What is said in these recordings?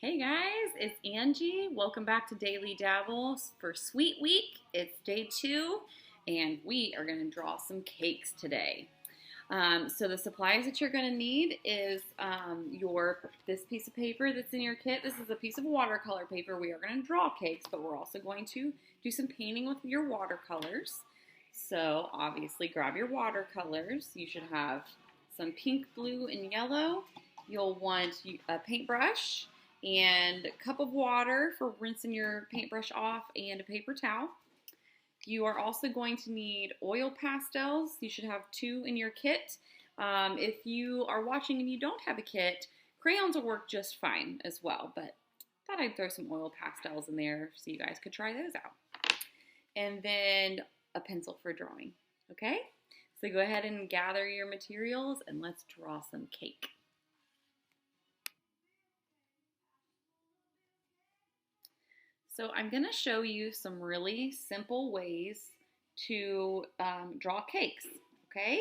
Hey guys, it's Angie. Welcome back to Daily Dabble for Sweet Week. It's day 2, and we are going to draw some cakes today. So the supplies that you're going to need is this piece of paper that's in your kit. This is a piece of watercolor paper. We are going to draw cakes, but we're also going to do some painting with your watercolors. So obviously grab your watercolors. You should have some pink, blue, and yellow. You'll want a paintbrush and a cup of water for rinsing your paintbrush off and a paper towel. You are also going to need oil pastels. You should have 2 in your kit. If you are watching and you don't have a kit, crayons will work just fine as well, but I thought I'd throw some oil pastels in there so you guys could try those out. And then a pencil for drawing, okay? So go ahead and gather your materials and let's draw some cake. So I'm going to show you some really simple ways to draw cakes, okay?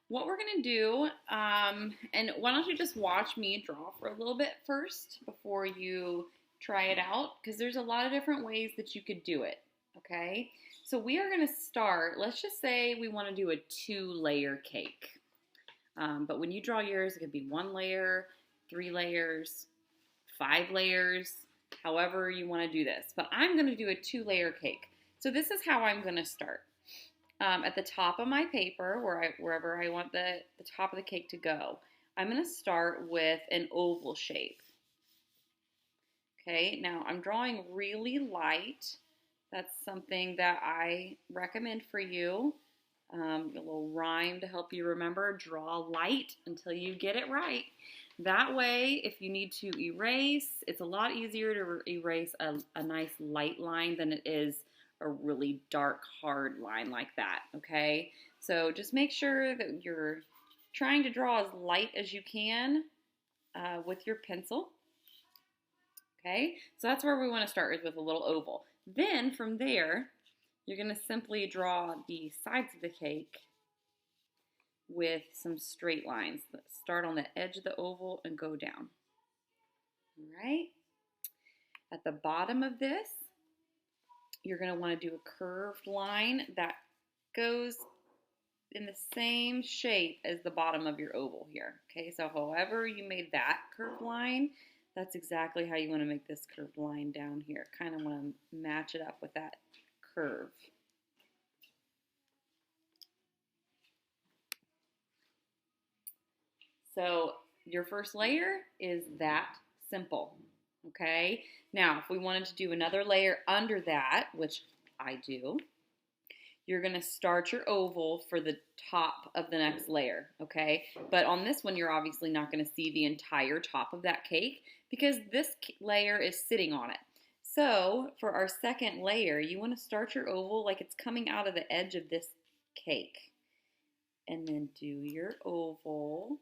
What we're going to do, and why don't you just watch me draw for a little bit first before you try it out, because there's a lot of different ways that you could do it, okay? So we are going to start, let's just say we want to do a 2-layer cake. But when you draw yours, it could be 1 layer, 3 layers, 5 layers, however you want to do this. But I'm going to do a 2-layer cake. So this is how I'm going to start. At the top of my paper, wherever I want the top of the cake to go, I'm going to start with an oval shape. Okay, now I'm drawing really light. That's something that I recommend for you. A little rhyme to help you remember, draw light until you get it right. That way, if you need to erase, it's a lot easier to erase a nice light line than it is a really dark, hard line like that, okay? So just make sure that you're trying to draw as light as you can with your pencil, okay? So that's where we want to start with a little oval. Then from there, you're going to simply draw the sides of the cake with some straight lines that start on the edge of the oval and go down. All right. At the bottom of this, you're going to want to do a curved line that goes in the same shape as the bottom of your oval here. Okay, so however you made that curved line, that's exactly how you want to make this curved line down here. Kind of want to match it up with that curve. So your first layer is that simple, okay? Now, if we wanted to do another layer under that, which I do, you're going to start your oval for the top of the next layer, okay? But on this one, you're obviously not going to see the entire top of that cake because this layer is sitting on it. So for our second layer, you want to start your oval like it's coming out of the edge of this cake. And then do your oval.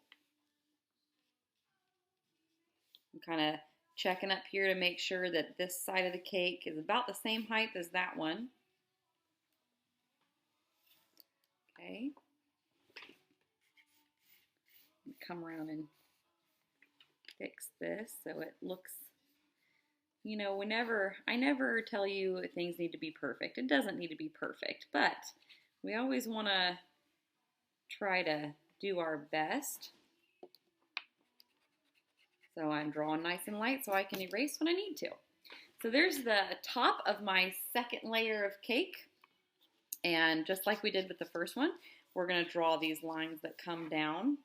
I'm kind of checking up here to make sure that this side of the cake is about the same height as that one. Okay. Come around and fix this so it looks, you know, I never tell you things need to be perfect. It doesn't need to be perfect, but we always want to try to do our best. So I'm drawing nice and light so I can erase when I need to. So there's the top of my second layer of cake. And just like we did with the first one, we're going to draw these lines that come down.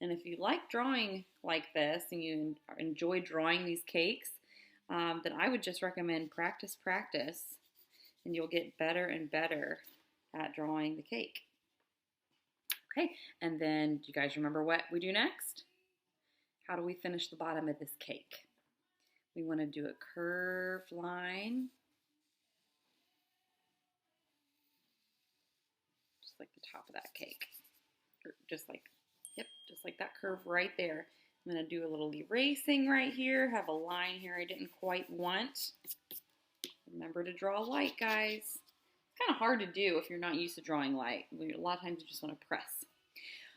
And if you like drawing like this and you enjoy drawing these cakes, then I would just recommend practice, and you'll get better and better at drawing the cake. Okay, and then do you guys remember what we do next? How do we finish the bottom of this cake? We want to do a curved line, just like the top of that cake, or just like that curve right there. I'm going to do a little erasing right here, have a line here I didn't quite want. Remember to draw light, guys. It's kind of hard to do if you're not used to drawing light. A lot of times you just want to press.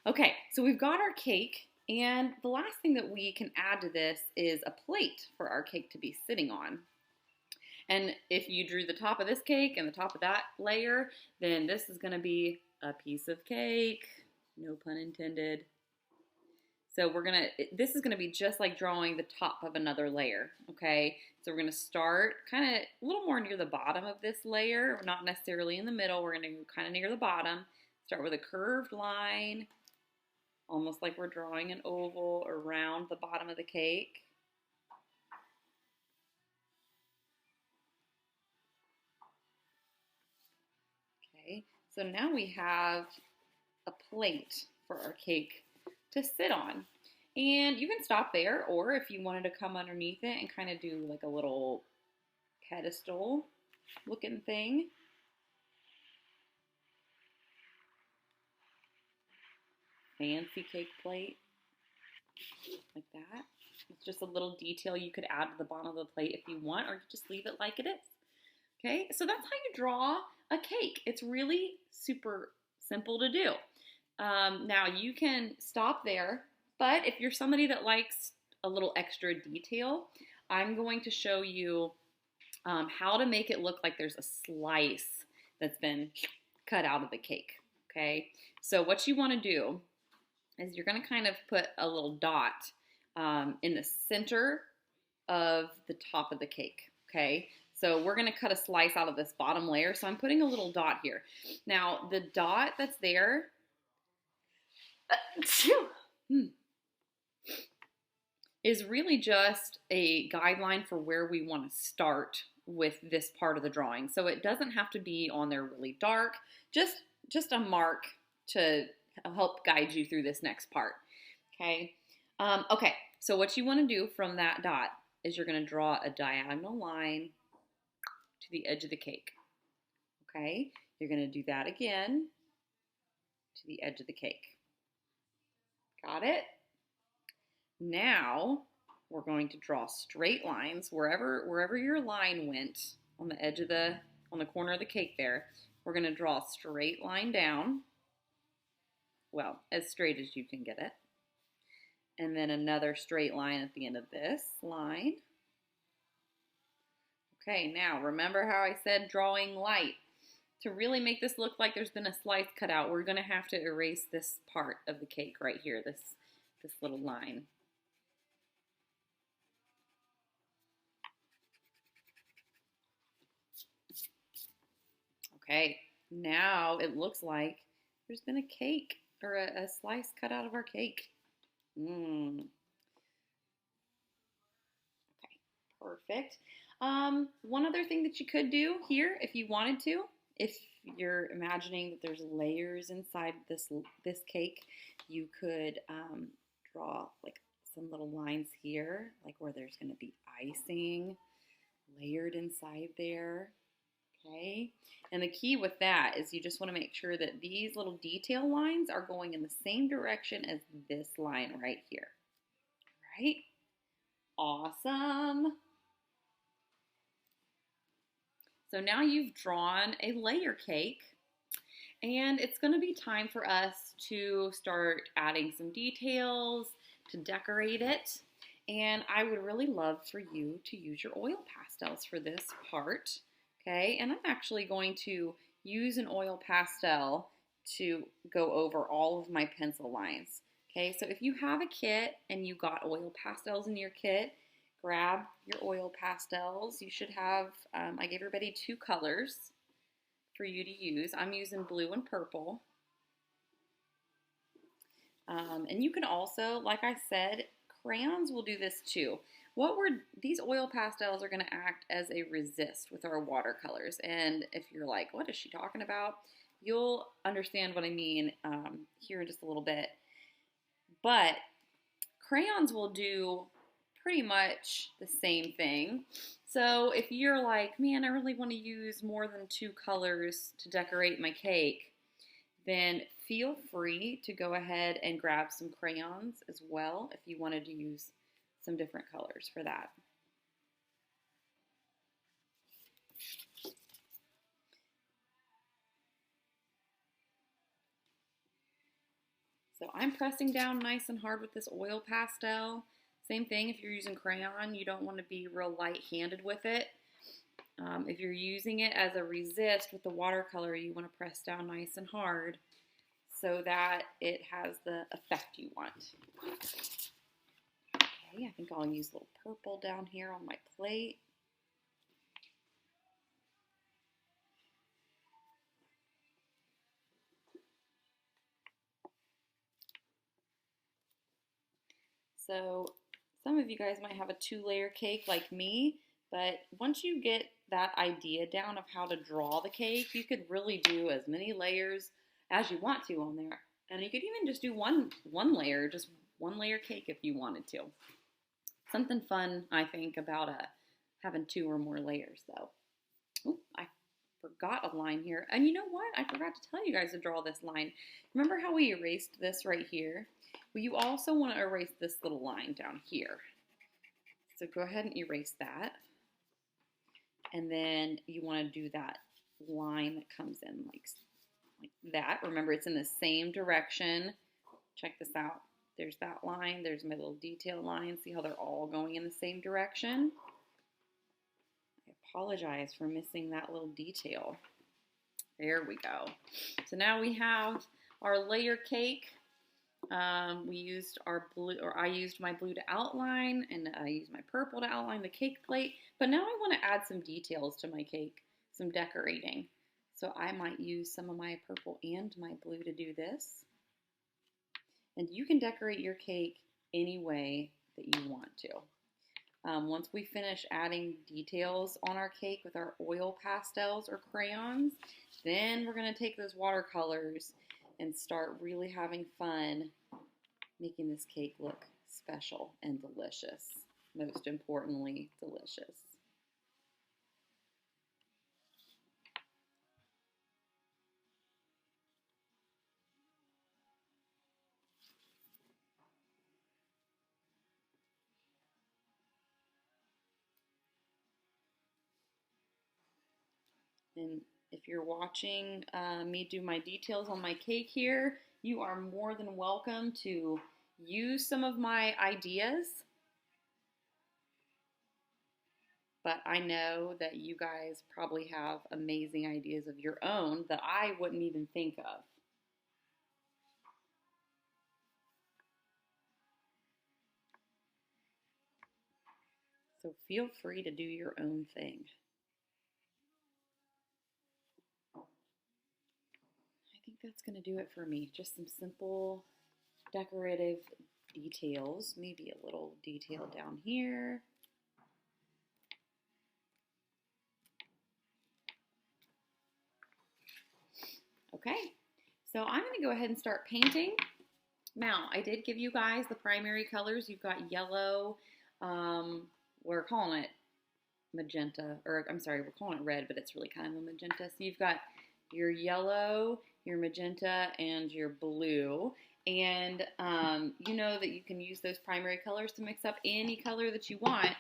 Okay, so we've got our cake And the last thing that we can add to this is a plate for our cake to be sitting on. And if you drew the top of this cake and the top of that layer, then this is going to be a piece of cake. No pun intended. So this is gonna be just like drawing the top of another layer, okay? So we're gonna start kind of a little more near the bottom of this layer, not necessarily in the middle. We're gonna go kind of near the bottom. Start with a curved line, almost like we're drawing an oval around the bottom of the cake. Okay, so now we have a plate for our cake to sit on. And you can stop there, or if you wanted to come underneath it and kind of do like a little pedestal looking thing. Fancy cake plate, like that. It's just a little detail you could add to the bottom of the plate if you want, or you just leave it like it is. Okay, so that's how you draw a cake. It's really super simple to do. Now you can stop there, but if you're somebody that likes a little extra detail, I'm going to show you how to make it look like there's a slice that's been cut out of the cake, okay? So what you want to do is you're going to kind of put a little dot in the center of the top of the cake, okay? So we're going to cut a slice out of this bottom layer, so I'm putting a little dot here. Now, the dot that's there is really just a guideline for where we want to start with this part of the drawing. So it doesn't have to be on there really dark, just a mark to help guide you through this next part, okay? Okay, so what you want to do from that dot is you're going to draw a diagonal line to the edge of the cake, okay? You're going to do that again to the edge of the cake. Got it? Now we're going to draw straight lines wherever your line went on the edge of on the corner of the cake there. We're going to draw a straight line down. Well, as straight as you can get it. And then another straight line at the end of this line. Okay, now remember how I said drawing light. To really make this look like there's been a slice cut out, we're going to have to erase this part of the cake right here, this little line. Okay, now it looks like there's been a cake or a slice cut out of our cake. Okay, perfect. One other thing that you could do here, if you wanted to, if you're imagining that there's layers inside this cake, you could draw like some little lines here, like where there's going to be icing layered inside there. Okay, and the key with that is you just want to make sure that these little detail lines are going in the same direction as this line right here. Right? Awesome. So now you've drawn a layer cake, and it's going to be time for us to start adding some details to decorate it. And I would really love for you to use your oil pastels for this part. Okay, and I'm actually going to use an oil pastel to go over all of my pencil lines. Okay, so if you have a kit and you got oil pastels in your kit, grab your oil pastels. You should have, I gave everybody 2 colors for you to use. I'm using blue and purple. And you can also, like I said, crayons will do this too. These oil pastels are going to act as a resist with our watercolors. And if you're like, what is she talking about? You'll understand what I mean here in just a little bit. But crayons will do pretty much the same thing. So if you're like, man, I really want to use more than 2 colors to decorate my cake, then feel free to go ahead and grab some crayons as well if you wanted to use some different colors for that. So I'm pressing down nice and hard with this oil pastel. Same thing if you're using crayon, you don't want to be real light-handed with it. If you're using it as a resist with the watercolor, you want to press down nice and hard so that it has the effect you want. Okay, I think I'll use a little purple down here on my plate. So some of you guys might have a 2-layer cake like me, but once you get that idea down of how to draw the cake, you could really do as many layers as you want to on there. And you could even just do one layer, just 1-layer cake if you wanted to. Something fun, I think, about having 2 or more layers, though. Oh, I forgot a line here. And you know what? I forgot to tell you guys to draw this line. Remember how we erased this right here? Well, you also want to erase this little line down here. So go ahead and erase that. And then you want to do that line that comes in like that. Remember, it's in the same direction. Check this out. There's that line. There's my little detail line. See how they're all going in the same direction? I apologize for missing that little detail. There we go. So now we have our layer cake. We used our blue, or I used my blue to outline, and I used my purple to outline the cake plate. But now I want to add some details to my cake, some decorating. So I might use some of my purple and my blue to do this. And you can decorate your cake any way that you want to. Once we finish adding details on our cake with our oil pastels or crayons, then we're going to take those watercolors and start really having fun making this cake look special and delicious. Most importantly, delicious. And if you're watching me do my details on my cake here, you are more than welcome to use some of my ideas. But I know that you guys probably have amazing ideas of your own that I wouldn't even think of. So feel free to do your own thing. I think that's going to do it for me. Just some simple decorative details. Maybe a little detail down here. Okay, so I'm going to go ahead and start painting. Now, I did give you guys the primary colors. You've got yellow, we're calling it magenta, or I'm sorry, we're calling it red, but it's really kind of a magenta. So you've got your yellow, your magenta, and your blue. And you know that you can use those primary colors to mix up any color that you want.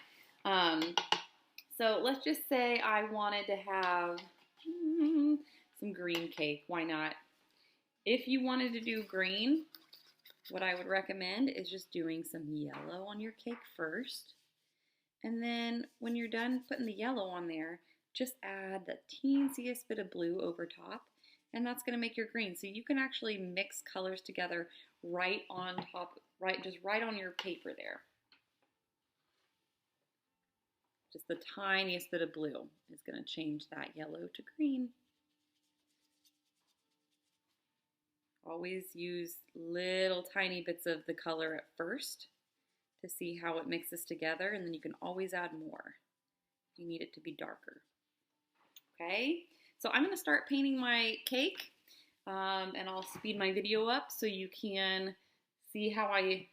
So let's just say I wanted to have some green cake. Why not? If you wanted to do green, what I would recommend is just doing some yellow on your cake first. And then when you're done putting the yellow on there, just add the teensiest bit of blue over top. And that's going to make your green. So you can actually mix colors together right on top, just right on your paper there. Just the tiniest bit of blue is going to change that yellow to green. Always use little tiny bits of the color at first to see how it mixes together, and then you can always add more. You need it to be darker. Okay, so I'm going to start painting my cake, and I'll speed my video up so you can see how I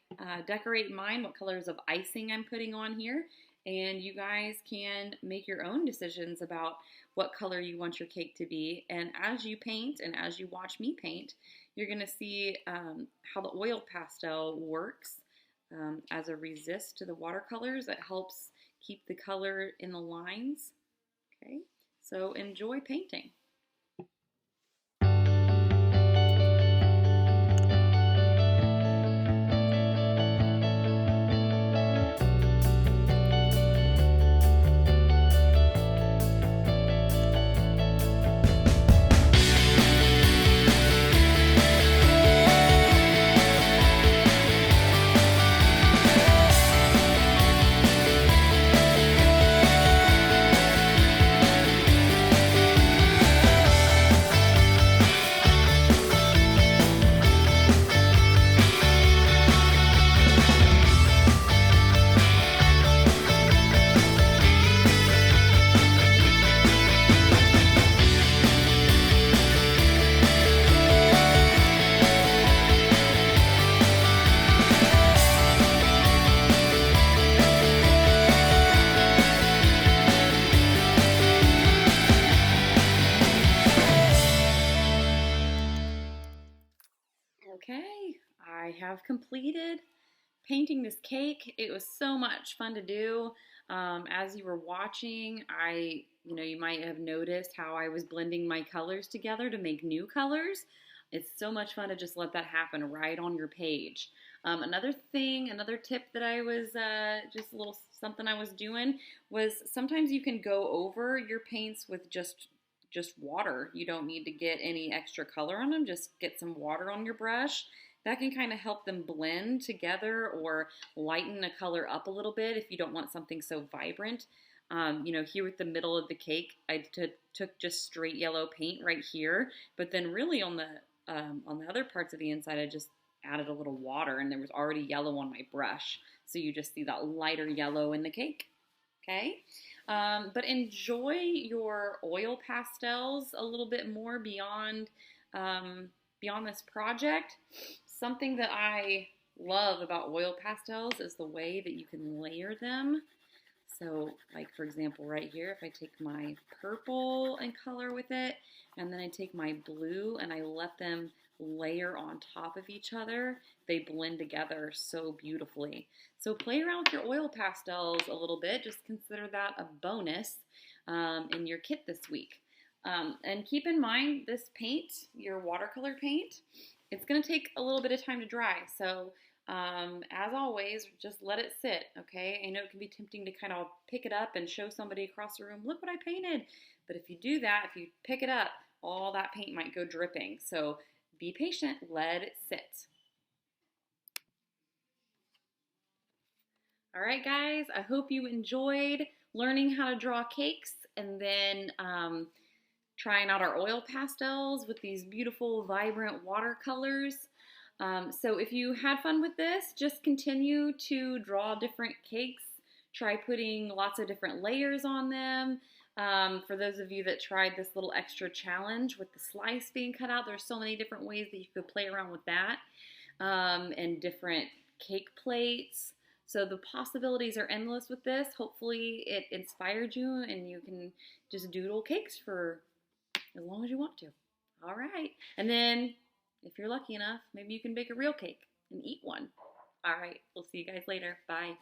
decorate mine, what colors of icing I'm putting on here, and you guys can make your own decisions about what color you want your cake to be. And as you paint and as you watch me paint, you're going to see how the oil pastel works as a resist to the watercolors. It helps keep the color in the lines. Okay, so enjoy painting. completed painting this cake. It was so much fun to do. As you were watching, you might have noticed how I was blending my colors together to make new colors. It's so much fun to just let that happen right on your page. Another tip that I was just a little something I was doing was sometimes you can go over your paints with just water. You don't need to get any extra color on them. Just get some water on your brush. That can kind of help them blend together or lighten a color up a little bit if you don't want something so vibrant. Here with the middle of the cake, I took just straight yellow paint right here, but then really on the other parts of the inside, I just added a little water, and there was already yellow on my brush, so you just see that lighter yellow in the cake. Okay, but enjoy your oil pastels a little bit more beyond this project. Something that I love about oil pastels is the way that you can layer them. So, like for example, right here, if I take my purple and color with it, and then I take my blue and I let them layer on top of each other, they blend together so beautifully. So play around with your oil pastels a little bit. Just consider that a bonus in your kit this week. And keep in mind, this paint, your watercolor paint, it's going to take a little bit of time to dry. So as always, just let it sit, okay? I know it can be tempting to kind of pick it up and show somebody across the room, look what I painted. But if you do that, if you pick it up, all that paint might go dripping. So be patient, let it sit. All right, guys, I hope you enjoyed learning how to draw cakes and then trying out our oil pastels with these beautiful, vibrant watercolors. So if you had fun with this, just continue to draw different cakes. Try putting lots of different layers on them. For those of you that tried this little extra challenge with the slice being cut out, there's so many different ways that you could play around with that, and different cake plates. So the possibilities are endless with this. Hopefully it inspired you and you can just doodle cakes for as long as you want to. All right. And then if you're lucky enough, maybe you can bake a real cake and eat one. All right. We'll see you guys later. Bye.